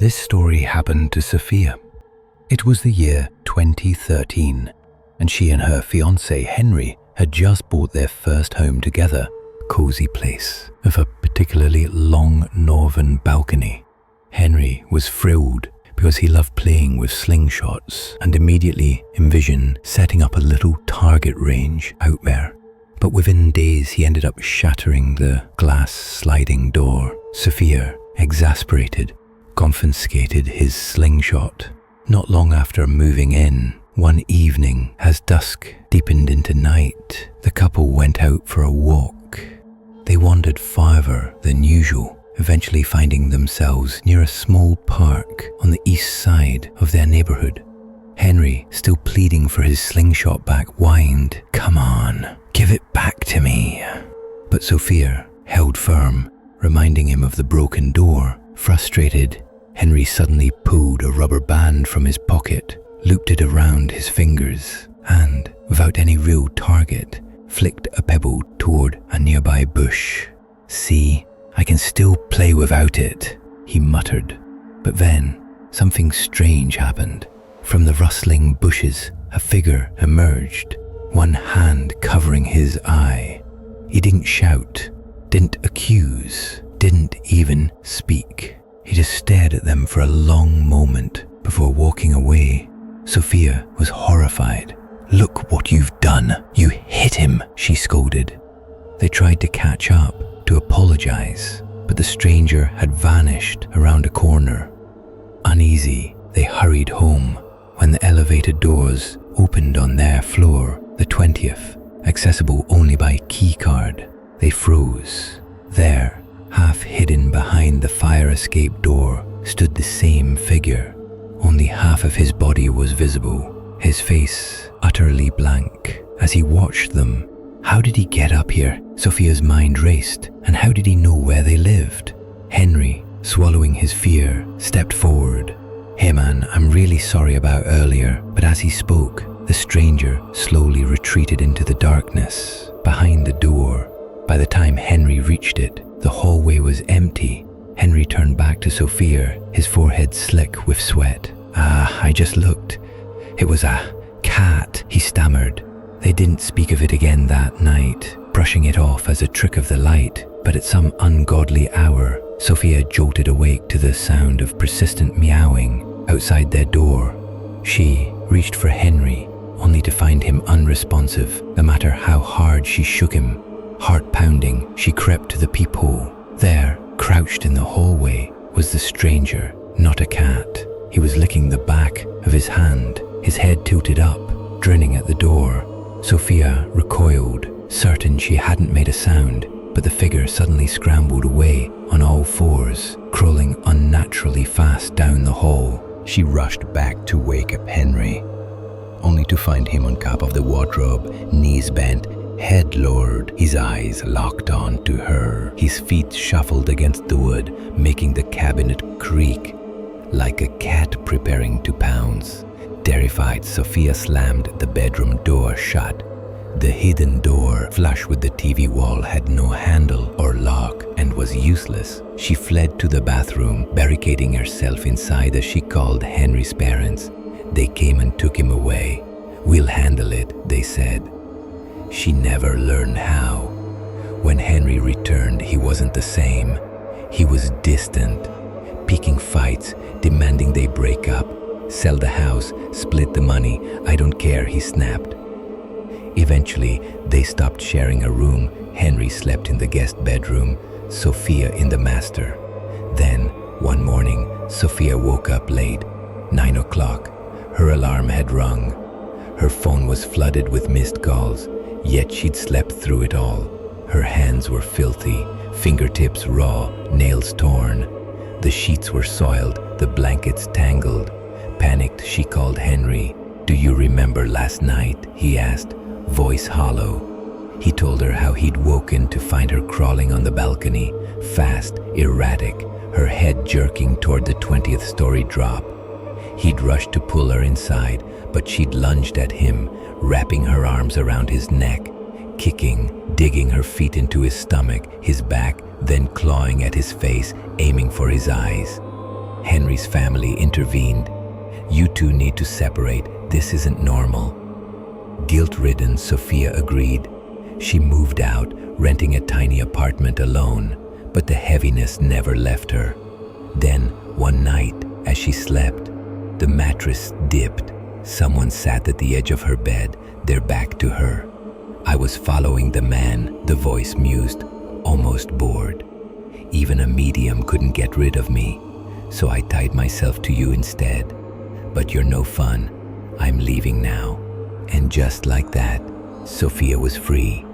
This story happened to Sophia. It was the year 2013, and she and her fiancé Henry had just bought their first home together, a cozy place with a particularly long northern balcony. Henry was thrilled because he loved playing with slingshots and immediately envisioned setting up a little target range out there. But within days, he ended up shattering the glass sliding door. Sophia, exasperated, confiscated his slingshot. Not long after moving in, one evening, as dusk deepened into night, the couple went out for a walk. They wandered farther than usual, eventually finding themselves near a small park on the east side of their neighborhood. Henry, still pleading for his slingshot back, whined, "Come on, give it back to me." But Sophia held firm, reminding him of the broken door. Frustrated, Henry suddenly pulled a rubber band from his pocket, looped it around his fingers, and, without any real target, flicked a pebble toward a nearby bush. "See, I can still play without it," he muttered. But then, something strange happened. From the rustling bushes, a figure emerged, one hand covering his eye. He didn't shout, didn't accuse, didn't even speak. He just stared at them for a long moment before walking away. Sophia was horrified. "Look what you've done. You hit him," she scolded. They tried to catch up, to apologize, but the stranger had vanished around a corner. Uneasy, they hurried home. When the elevator doors opened on their floor, the 20th, accessible only by keycard, they froze. There, half hidden behind the fire escape door, stood the same figure. Only half of his body was visible, his face utterly blank. As he watched them, how did he get up here? Sophia's mind raced. And how did he know where they lived? Henry, swallowing his fear, stepped forward. "Hey man, I'm really sorry about earlier," but as he spoke, the stranger slowly retreated into the darkness behind the door. By the time Henry reached it, the hallway was empty. Henry turned back to Sophia, his forehead slick with sweat. I just looked. It was a cat," he stammered. They didn't speak of it again that night, brushing it off as a trick of the light, but at some ungodly hour, Sophia jolted awake to the sound of persistent meowing outside their door. She reached for Henry, only to find him unresponsive, no matter how hard she shook him. Heart pounding, she crept to the peephole. There, crouched in the hallway, was the stranger, not a cat. He was licking the back of his hand, his head tilted up, grinning at the door. Sophia recoiled, certain she hadn't made a sound, but the figure suddenly scrambled away on all fours, crawling unnaturally fast down the hall. She rushed back to wake up Henry, only to find him on top of the wardrobe, knees bent, head lowered, his eyes locked on to her. His feet shuffled against the wood, making the cabinet creak like a cat preparing to pounce. Terrified, Sophia slammed the bedroom door shut. The hidden door, flush with the TV wall, had no handle or lock and was useless. She fled to the bathroom, barricading herself inside as she called Henry's parents. They came and took him away. "We'll handle it," they said. She never learned how. When Henry returned, he wasn't the same. He was distant, picking fights, demanding they break up, sell the house, split the money. "I don't care," he snapped. Eventually, they stopped sharing a room. Henry slept in the guest bedroom, Sophia in the master. Then, one morning, Sophia woke up late, 9 o'clock. Her alarm had rung. Her phone was flooded with missed calls, yet she'd slept through it all. Her hands were filthy, fingertips raw, nails torn. The sheets were soiled, the blankets tangled. Panicked, she called Henry. "Do you remember last night?" he asked, voice hollow. He told her how he'd woken to find her crawling on the balcony, fast, erratic, her head jerking toward the 20th story drop. He'd rushed to pull her inside, but she'd lunged at him, wrapping her arms around his neck, kicking, digging her feet into his stomach, his back, then clawing at his face, aiming for his eyes. Henry's family intervened. "You two need to separate. This isn't normal." Guilt-ridden, Sophia agreed. She moved out, renting a tiny apartment alone, but the heaviness never left her. Then, one night, as she slept, the mattress dipped. Someone sat at the edge of her bed, their back to her. "I was following the man," the voice mused, almost bored. "Even a medium couldn't get rid of me, so I tied myself to you instead. But you're no fun. I'm leaving now." And just like that, Sophia was free.